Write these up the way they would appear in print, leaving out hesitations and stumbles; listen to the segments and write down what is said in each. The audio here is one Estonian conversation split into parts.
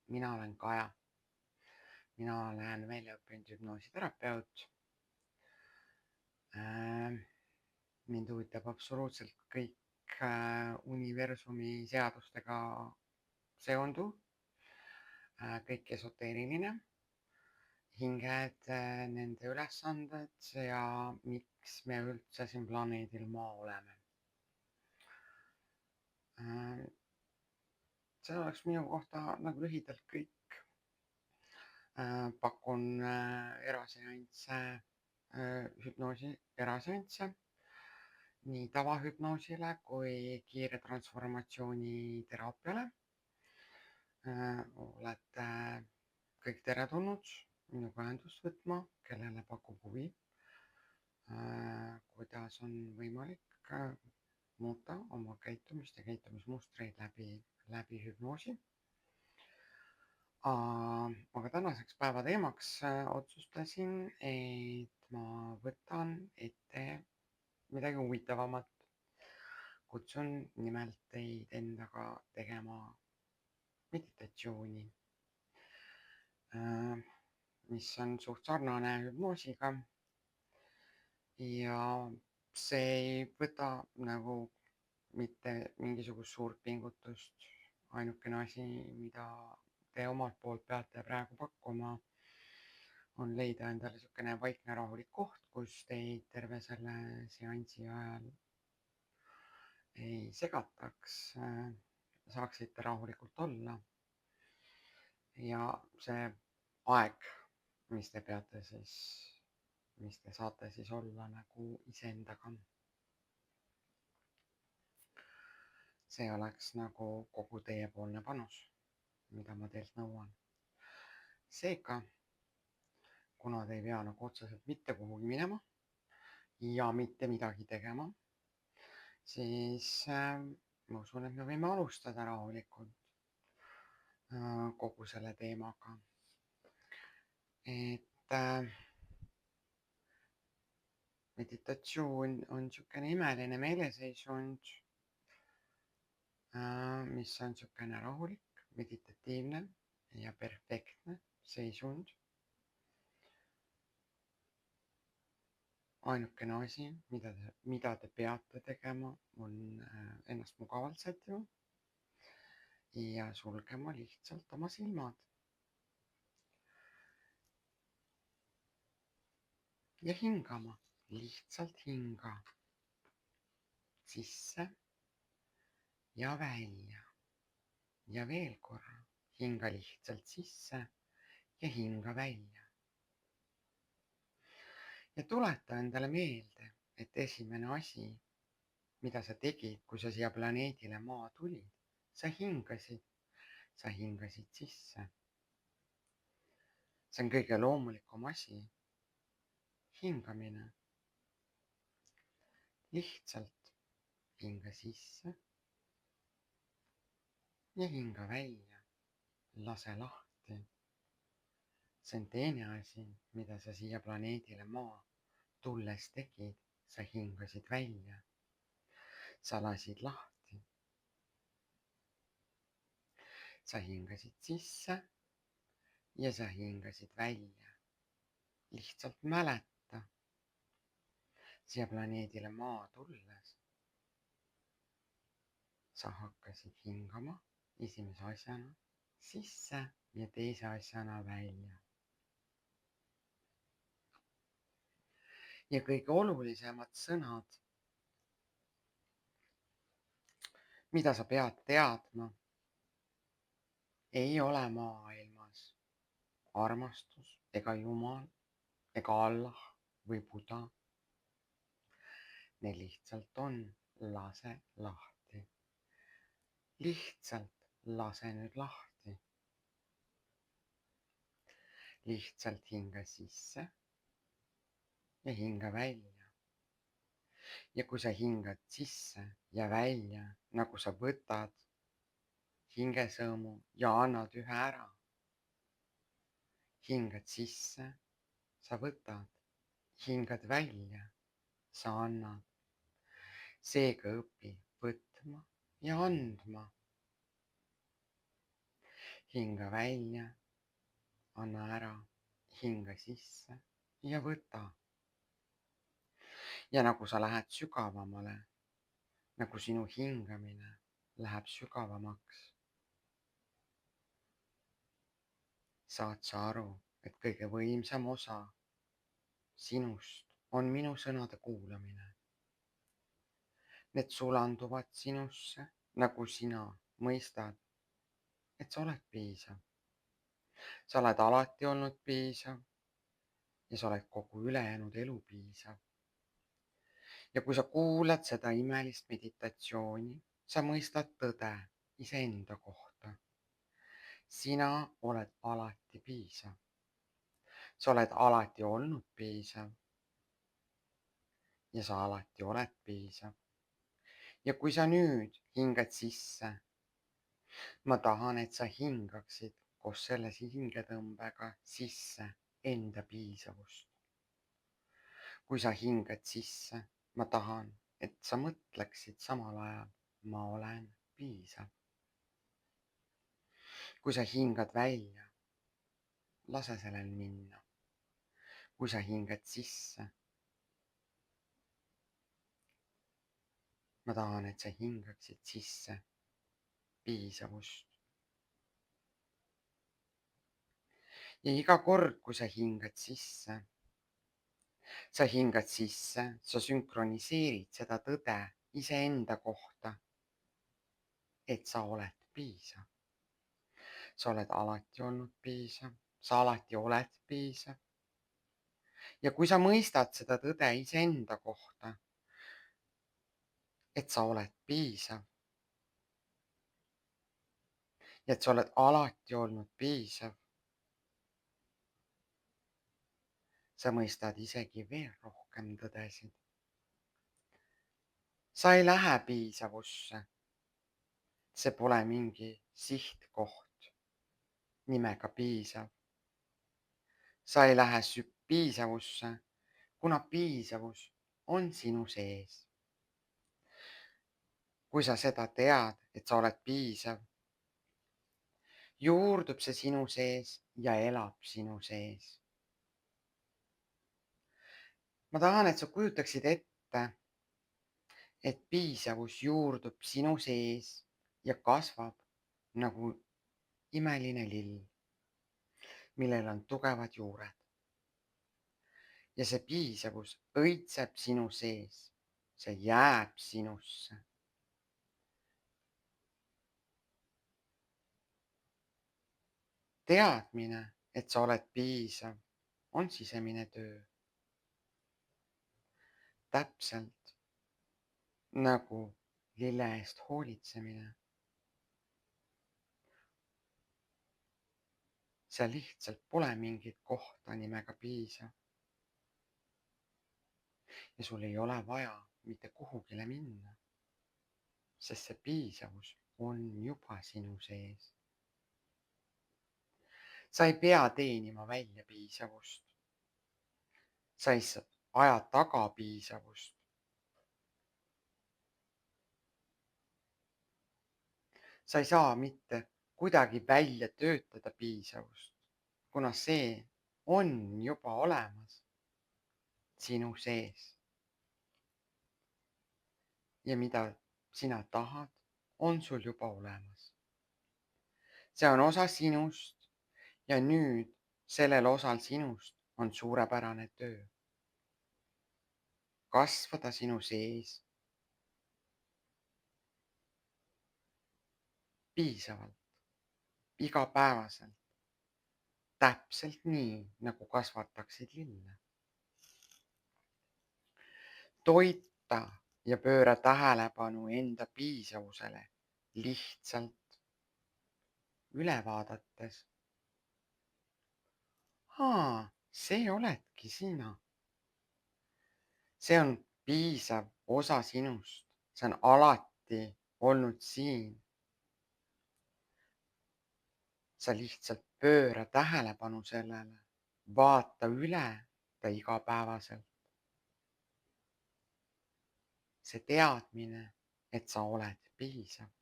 Mina olen Kaja. Mina olen väljaõppinud hüpnoositerapeut. Mind huvitab absoluutselt kõik universumi seadustega seonduv, kõik esoteeriline, hinged, nende ülesanded ja miks me üldse siin planeedil Maa oleme. See oleks minu kohta nagu lühidalt kõik. Pakun eraseansse, hüpnoosi eraseansse nii tavahüpnoosile kui kiire transformatsiooni teraapiale. Olete kõik teretulnud minuga ühendust võtma, kellele pakub huvi, kuidas on võimalik muuta oma käitumist ja käitumismustreid läbi hüpnoosi. Aga tänaseks päeva teemaks otsustasin, et ma võtan ette midagi huvitavamat. Kutsun nimelt teid endaga tegema meditatsiooni, mis on suht sarnane hüpnoosiga ja see ei võta nagu mitte mingisugust suurt pingutust. Ainukene asi, mida te omalt poolt peate praegu pakkuma, on leida endale niisugune vaikne rahulik koht, kus teid terve selle seansi ajal ei segataks, saaksite rahulikult olla. Ja see aeg, mis te saate siis olla nagu iseendaga, see oleks nagu kogu teiepoolne panus, mida ma teilt nõuan. Seega, kuna te ei pea nagu otseselt mitte kuhugi minema ja mitte midagi tegema, siis ma usun, et me võime alustada rahulikult kogu selle teemaga. Et meditatsioon on niisugune imeline meeleseisund, mis on niisugune rahulik, meditatiivne ja perfektne seisund. Ainukene asi, mida te peate tegema, on ennast mugavalt sättima ja sulgema lihtsalt oma silmad. Ja hingama, lihtsalt hinga sisse ja välja. Ja veel korra, hinga lihtsalt sisse ja hinga välja. Ja tuleta endale meelde, et esimene asi, mida sa tegid, kui sa siia planeedile Maa tulid, sa hingasid sisse. See on kõige loomulikum asi. Hingamine. Lihtsalt hinga sisse ja hinga välja. Lase lahti. See on teine asi, mida sa siia planeedile Maa tulles tegid. Sa hingasid välja. Sa lasid lahti. Sa hingasid sisse ja sa hingasid välja. Lihtsalt mäleta, siia planeedile Maa tulles sa hakkasid hingama esimese asjana sisse ja teise asjana välja. Ja kõige olulisemad sõnad, mida sa pead teadma, ei ole maailmas armastus ega Jumal ega Allah või Buda. Need lihtsalt on, lase lahti. Lihtsalt lase nüüd lahti. Lihtsalt hinga sisse ja hinga välja. Ja kui sa hingad sisse ja välja, nagu sa võtad hingesõõmu ja annad ühe ära. Hingad sisse, sa võtad, hingad välja, sa annad. Seega õpi võtma ja andma. hinga välja, anna ära, hinga sisse ja võta. Ja nagu sa lähed sügavamale, nagu sinu hingamine läheb sügavamaks, saad sa aru, et kõige võimsam osa sinust on minu sõnade kuulamine. Need sulanduvad sinusse, nagu sina mõistad, et sa oled piisav. Sa oled alati olnud piisav ja sa oled kogu ülejäänud elu piisav. Ja kui sa kuulad seda imelist meditatsiooni, sa mõistad tõde iseenda kohta. Sina oled alati piisav. Sa oled alati olnud piisav. Ja sa alati oled piisav. Ja kui sa nüüd hingad sisse, ma tahan, et sa hingaksid koos selle hingetõmbega sisse enda piisavust. Kui sa hingad sisse, ma tahan, et sa mõtleksid samal ajal, ma olen piisav. Kui sa hingad välja, lase sellel minna. Kui sa hingad sisse, ma tahan, et sa hingaksid sisse piisavust. Ja iga kord, kui sa hingad sisse, sa sünkroniseerid seda tõde iseenda kohta, et sa oled piisav. Sa oled alati olnud piisav, sa alati oled piisav. Ja kui sa mõistad seda tõde iseenda kohta, et sa oled piisav ja et sa oled alati olnud piisav, sa mõistad isegi veel rohkem tõdesid. Sa ei lähe piisavusse. See pole mingi sihtkoht nimega piisav. Sa ei lähe piisavusse, kuna piisavus on sinu sees. Kui sa seda tead, et sa oled piisav, juurdub see sinu sees ja elab sinu sees. Ma tahan, et sa kujutaksid ette, et piisavus juurdub sinu sees ja kasvab nagu imeline lill, millel on tugevad juured. Ja see piisavus õitseb sinu sees, see jääb sinusse. Teadmine, et sa oled piisav, on sisemine töö. Täpselt nagu lille eest hoolitsemine. Seal lihtsalt pole mingit kohta nimega piisav. Ja sul ei ole vaja mitte kuhugile minna, sest see piisavus on juba sinu sees. Sa ei pea teenima välja piisavust. Sa ei aja taga piisavust. Sa ei saa mitte kuidagi välja töötada piisavust, kuna see on juba olemas sinu sees. Ja mida sina tahad, on sul juba olemas. See on osa sinust ja nüüd sellel osal sinust on suurepärane töö. Kasvada sinu sees piisavalt, igapäevaselt, täpselt nii, nagu kasvataksid lille. Toita ja pööra tähelepanu enda piisavusele lihtsalt üle vaadates. See oledki sina. See on piisav osa sinust. See on alati olnud siin. Sa lihtsalt pööra tähelepanu sellele, vaata üle ta igapäevaselt. See teadmine, et sa oled piisav.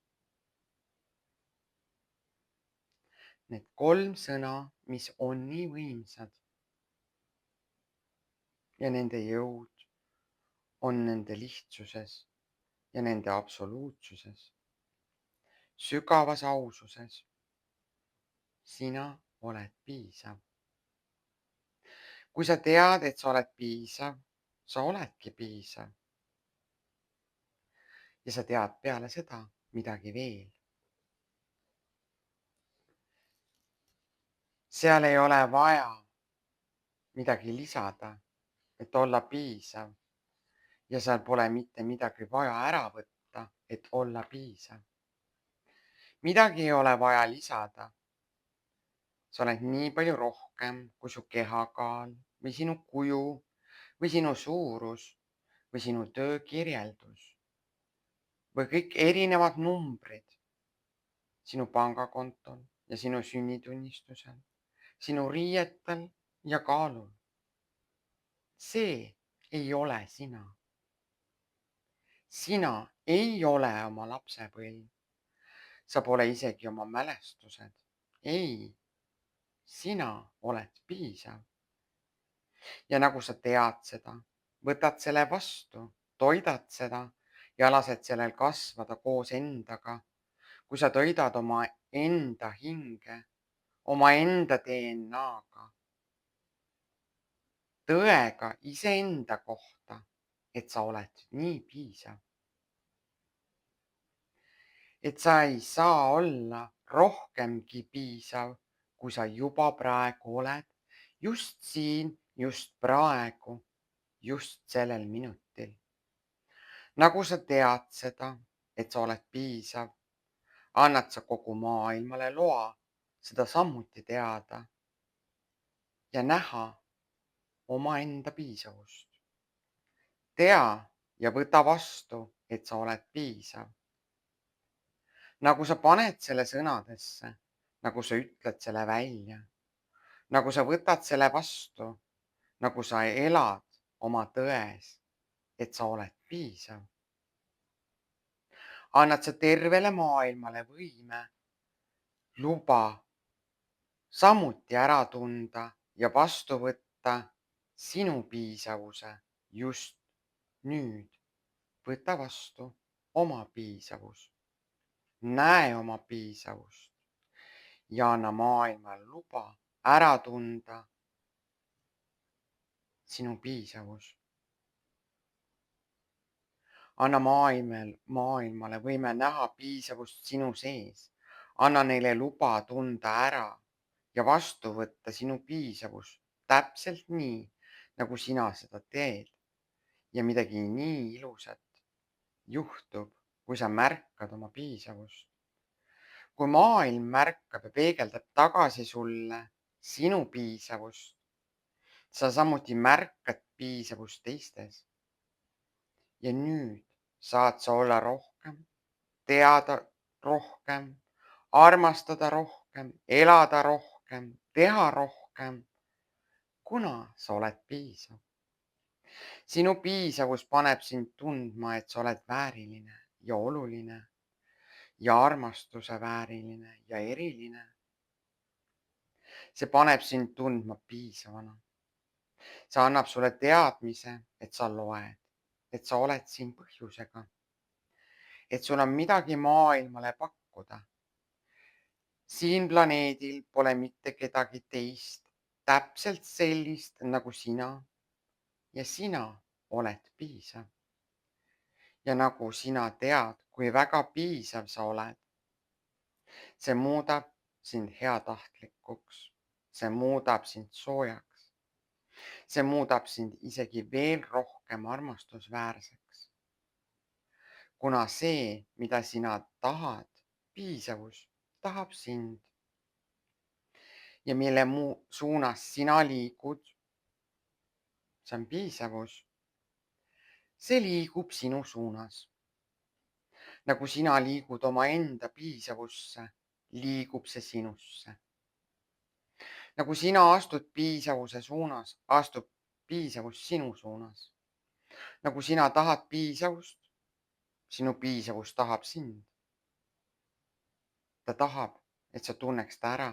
Need 3 sõna, mis on nii võimsad ja nende jõud on nende lihtsuses ja nende absoluutsuses, sügavas aususes. Sina oled piisav. Kui sa tead, et sa oled piisav, sa oledki piisav. Ja sa tead peale seda midagi veel. Seal ei ole vaja midagi lisada, et olla piisav. Ja seal pole mitte midagi vaja ära võtta, et olla piisav. Midagi ei ole vaja lisada. Sa oled nii palju rohkem kui su kehakaal või sinu kuju või sinu suurus või sinu töökirjeldus või kõik erinevad numbrid sinu pangakontol ja sinu sünnitunnistusel, sinu riietel ja kaalul. See ei ole sina. Sina ei ole oma lapsepõlv. Sa pole isegi oma mälestused. Ei, sina oled piisav. Ja nagu sa tead seda, võtad selle vastu, toidad seda ja lased sellel kasvada koos endaga. Kui sa toidad oma enda hinge, oma enda DNA-ga, tõega iseenda kohta, et sa oled nii piisav. Et sa ei saa olla rohkemgi piisav, kui sa juba praegu oled, just siin, just praegu, just sellel minutil. Nagu sa tead seda, et sa oled piisav, annad sa kogu maailmale loa seda samuti teada ja näha omaenda piisavust. Tea ja võta vastu, et sa oled piisav. Nagu sa paned selle sõnadesse, nagu sa ütled selle välja, nagu sa võtad selle vastu, nagu sa elad oma tões, et sa oled piisav. Annad sa tervele maailmale võime luba samuti ära tunda ja vastu võtta sinu piisavuse just nüüd. Võta vastu oma piisavus. Näe oma piisavust ja anna maailmale luba ära tunda sinu piisavus. Anna maailmale võime näha piisavust sinu sees. Anna neile luba tunda ära ja vastu võtta sinu piisavus täpselt nii, nagu sina seda teed. Ja midagi nii ilusat juhtub, kui sa märkad oma piisavust. Kui maailm märkab ja peegeldab tagasi sulle sinu piisavust, sa samuti märkad piisavust teistes. Ja nüüd saad sa olla rohkem, teada rohkem, armastada rohkem, elada rohkem, teha rohkem, kuna sa oled piisav. Sinu piisavus paneb sind tundma, et sa oled vääriline ja oluline ja armastuse vääriline ja eriline. See paneb sind tundma piisavana. See annab sulle teadmise, et sa loed, et sa oled siin põhjusega, et sul on midagi maailmale pakkuda. Siin planeedil pole mitte kedagi teist, täpselt sellist nagu sina ja sina oled piisav. Ja nagu sina tead, kui väga piisav sa oled, see muudab sind heatahtlikuks, see muudab sind soojaks, see muudab sind isegi veel rohkem armastusväärseks. Kuna see, mida sina tahad, piisavus, tahab sind ja mille suunas sina liigud, see on piisavus. See liigub sinu suunas. Nagu sina liigud omaenda piisavusse, liigub see sinusse. Nagu sina astud piisavuse suunas, astub piisavus sinu suunas. Nagu sina tahad piisavust, sinu piisavus tahab sind. Ta tahab, et sa tunneks ta ära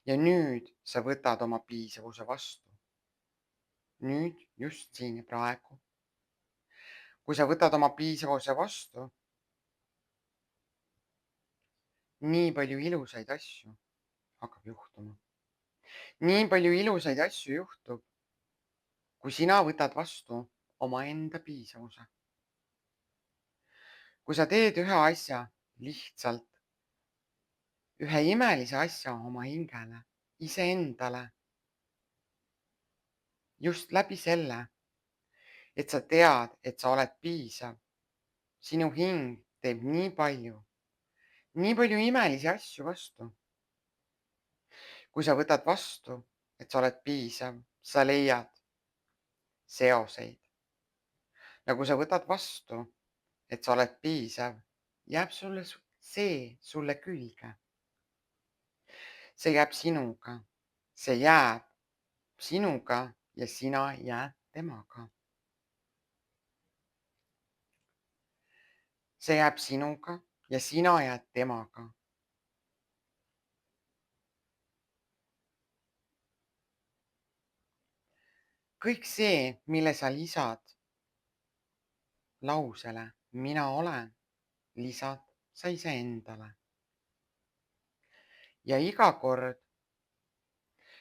ja nüüd sa võtad oma piisavuse vastu. Nüüd, just siin ja praegu. Kui sa võtad oma piisavuse vastu, nii palju ilusaid asju hakkab juhtuma. Nii palju ilusaid asju juhtub, kui sina võtad vastu omaenda piisavuse. Kui sa teed ühe asja lihtsalt, ühe imelise asja oma hingele, iseendale, just läbi selle, et sa tead, et sa oled piisav. Sinu hing teeb nii palju imelisi asju vastu. Kui sa võtad vastu, et sa oled piisav, sa leiad seoseid. Ja kui sa võtad vastu, et sa oled piisav, jääb sulle külge. See jääb sinuga. See jääb sinuga ja sina jääd temaga. See jääb sinuga ja sina jääd temaga. Kõik see, mille sa lisad lausele mina olen, lisad sa iseendale. Ja iga kord,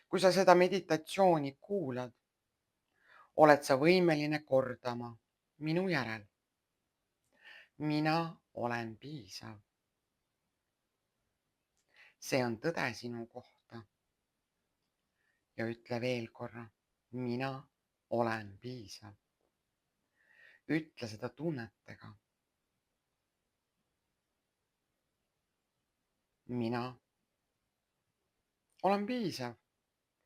kui sa seda meditatsiooni kuulad, oled sa võimeline kordama minu järel. Mina olen piisav. See on tõde sinu kohta. Ja ütle veel korra, mina olen piisav. Ütle seda tunnetega. Mina olen piisav.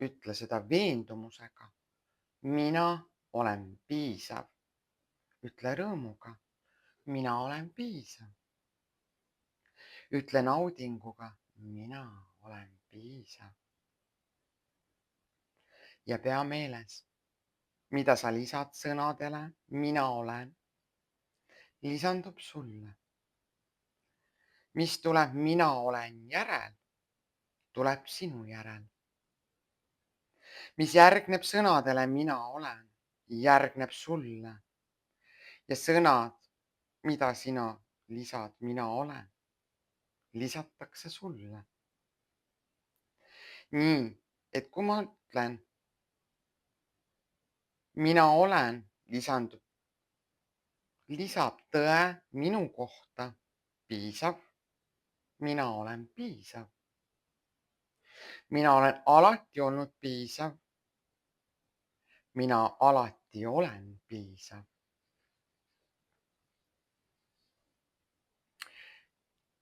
Ütle seda veendumusega. Mina olen piisav. Ütle rõõmuga. Mina olen piisav. Ütle naudinguga. Mina olen piisav. Ja pea meeles, mida sa lisad sõnadele mina olen, lisandub sulle. Mis tuleb mina olen järel, tuleb sinu järel. Mis järgneb sõnadele mina olen, järgneb sulle. Ja sõnad, mida sina lisad mina olen, lisatakse sulle. Nii, et kui ma ütlen mina olen, lisab tõe minu kohta piisav. Mina olen piisav. Mina olen alati olnud piisav. Mina alati olen piisav.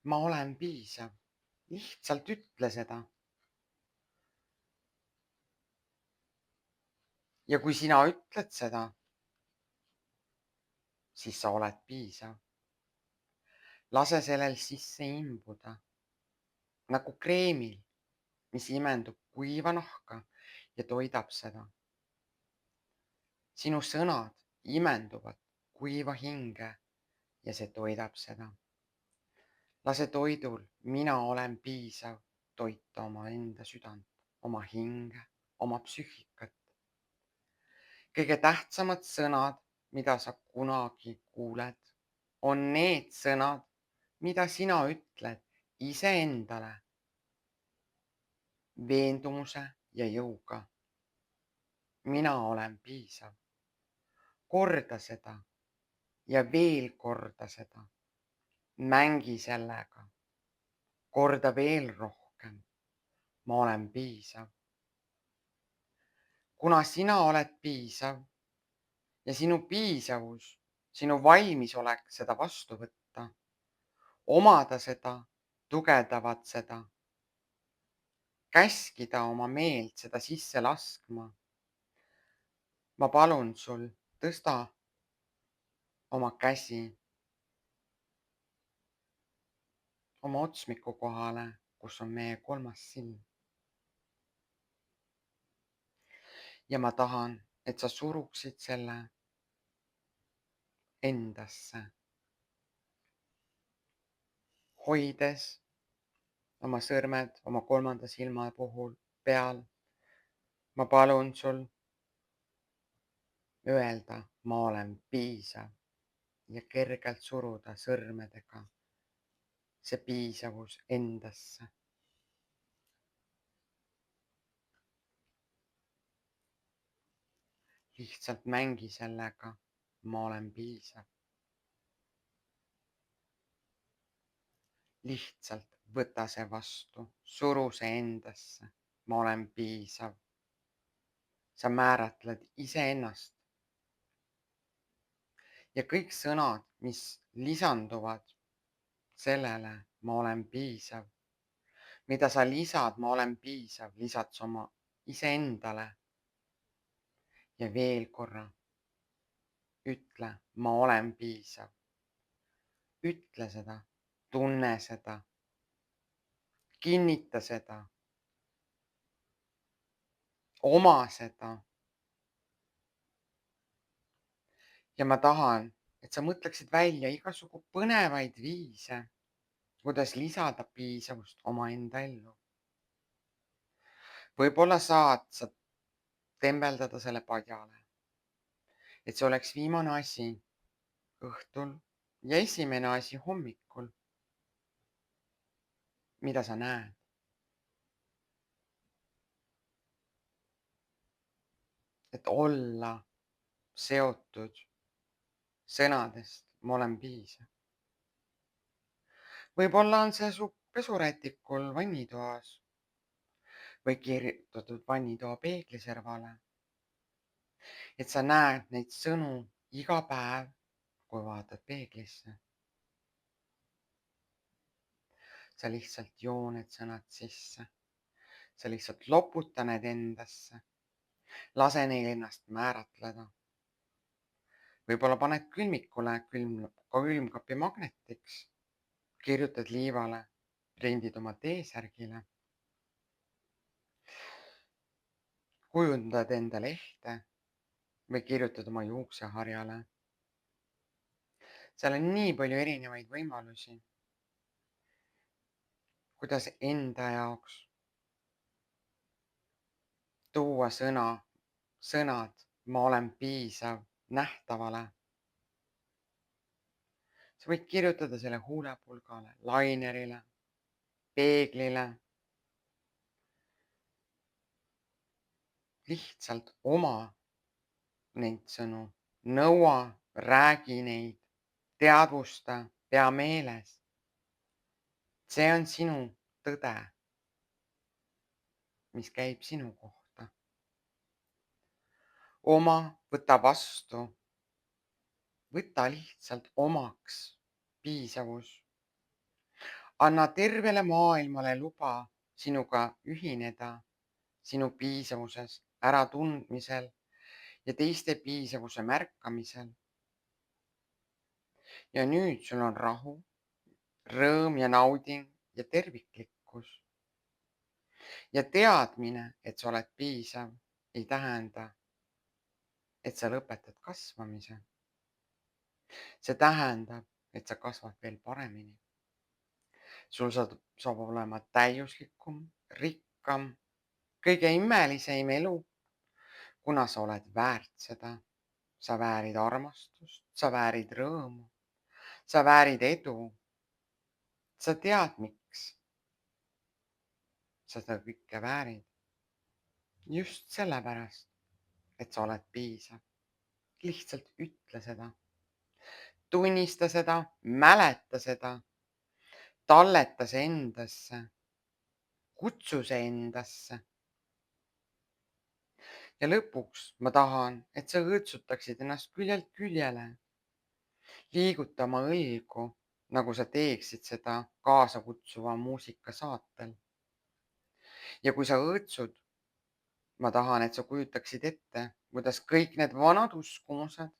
Ma olen piisav. Lihtsalt ütle seda. Ja kui sina ütled seda, siis sa oled piisav. Lase sellel sisse imbuda nagu kreemil, mis imendub kuiva nahka ja toidab seda. Sinu sõnad imenduvad kuiva hinge ja see toidab seda. Lase toidul mina olen piisav toita oma enda südant, oma hinge, oma psüühikat. Kõige tähtsamad sõnad, mida sa kunagi kuuled, on need sõnad, mida sina ütled iseendale veendumuse ja jõuga. Mina olen piisav. Korda seda ja veel korda seda. Mängi sellega. Korda veel rohkem. Ma olen piisav. Kuna sina oled piisav ja sinu piisavus, sinu valmisolek seda vastu võtta, omada seda, tugevdavad seda, käskida oma meelt seda sisse laskma. Ma palun sul, tõsta oma käsi oma otsmiku kohale, kus on meie kolmas silm. Ja ma tahan, et sa suruksid selle endasse, hoides oma sõrmed oma kolmanda silma puhul peal. Ma palun sul öelda, ma olen piisav ja kergelt suruda sõrmedega see piisavus endasse. Lihtsalt mängi sellega, ma olen piisav. Lihtsalt võta see vastu, suru see endasse, ma olen piisav. Sa määratled iseennast. Ja kõik sõnad, mis lisanduvad sellele, ma olen piisav, mida sa lisad, ma olen piisav, lisad sa oma iseendale. Ja veel korra ütle, ma olen piisav. Ütle seda, tunne seda, kinnita seda, oma seda. Ja ma tahan, et sa mõtleksid välja igasugu põnevaid viise, kuidas lisada piisavust omaenda ellu. Võib-olla saad sa tembeldada selle padjale, et see oleks viimane asi õhtul ja esimene asi hommikul, mida sa näed. Et olla seotud sõnadest, ma olen piisav. Võib-olla on see su pesurätikul vannitoas või kirjutatud vannitoa peegli servale. Et sa näed neid sõnu iga päev, kui vaatad peeglisse. Sa lihtsalt jooned sõnad sisse. Sa lihtsalt loputa need endasse. Lase neil ennast määratleda. Võib-olla paned külmikule külmkapi magnetiks. Kirjutad liivale, prindid oma T-särgile. Kujundad enda lehte või kirjutad oma juukseharjale. Seal on nii palju erinevaid võimalusi, kuidas enda jaoks tuua sõnad, ma olen piisav nähtavale. Sa võid kirjutada selle huulepulgale, lainerile, peeglile. Lihtsalt oma neid sõnu, nõua, räägi neid, teadvusta, pea meeles. See on sinu tõde, mis käib sinu kohta. Oma, võta vastu, võta lihtsalt omaks piisavus. Anna tervele maailmale luba sinuga ühineda, sinu piisavuses äratundmisel ja teiste piisavuse märkamisel. Ja nüüd sul on rahu, rõõm ja nauding ja terviklikkus. Ja teadmine, et sa oled piisav, ei tähenda, et sa lõpetad kasvamise. See tähendab, et sa kasvad veel paremini. Sul saab olema täiuslikum, rikkam, kõige imelisem elu, kuna sa oled väärt seda. Sa väärid armastust, sa väärid rõõmu, sa väärid edu. Sa tead, miks sa seda kõike väärid. Just sellepärast, et sa oled piisav. Lihtsalt ütle seda. Tunnista seda, mäleta seda. Talleta see endasse. Kutsu see endasse. Ja lõpuks ma tahan, et sa õõtsutaksid ennast küljelt küljele. Liiguta oma õlgu, nagu sa teeksid seda kaasa kutsuva muusika saatel. Ja kui sa õõtsud, ma tahan, et sa kujutaksid ette, kuidas kõik need vanad uskumused,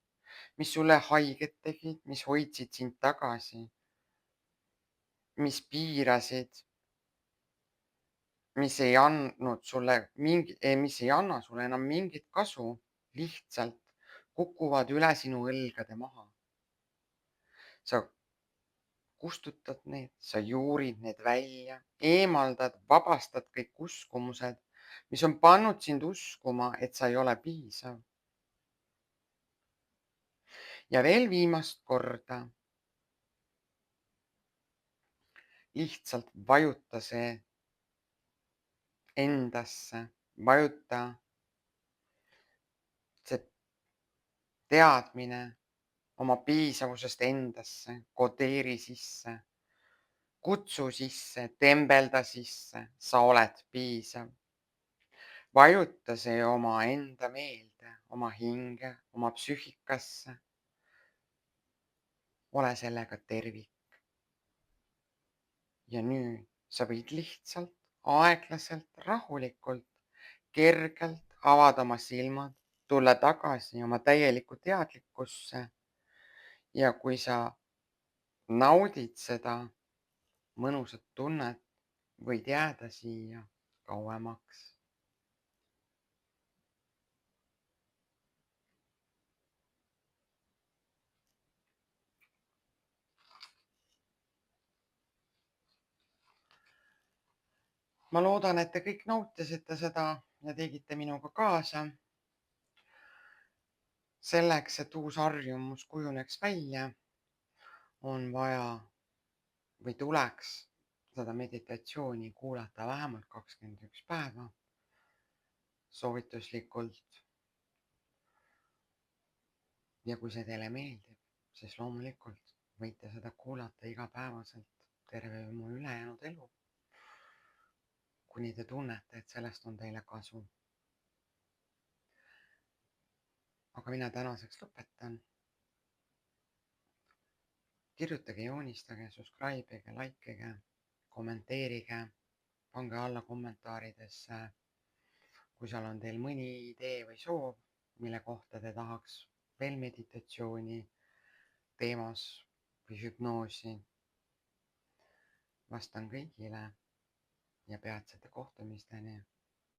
mis sulle haiget tegid, mis hoidsid sind tagasi, mis piirasid, mis ei andnud sulle mis ei anna sulle enam mingit kasu, lihtsalt kukuvad üle sinu õlgade maha. Sa kustutad need, sa juurid need välja, eemaldad, vabastad kõik uskumused, mis on pannud sind uskuma, et sa ei ole piisav. Ja veel viimast korda lihtsalt vajuta see endasse, vajuta see teadmine oma piisavusest endasse, kodeeri sisse, kutsu sisse, tembelda sisse, sa oled piisav. Vajuta see omaenda meelde, oma hinge, oma psüühikasse. Ole sellega tervik. Ja nüüd sa võid lihtsalt aeglaselt, rahulikult, kergelt avada oma silmad, tulla tagasi oma täielikku teadlikkusse. Ja kui sa naudid seda mõnusat tunnet, võid jääda siia kauemaks. Ma loodan, et te kõik nautisite seda ja tegite minuga kaasa. Selleks, et uus harjumus kujuneks välja, on vaja või tuleks seda meditatsiooni kuulata vähemalt 21 päeva soovituslikult. Ja kui see teile meeldib, siis loomulikult võite seda kuulata igapäevaselt terve mu ülejäänud elu, kuni te tunnete, et sellest on teile kasu. Aga mina tänaseks lõpetan. Kirjutage, joonistage, subscribe'ige, likeige, kommenteerige, pange alla kommentaaridesse, kui seal on teil mõni idee või soov, mille kohta te tahaks veel meditatsiooni teemas või hüpnoosi. Vastan kõigile ja peatsete kohtumisteni.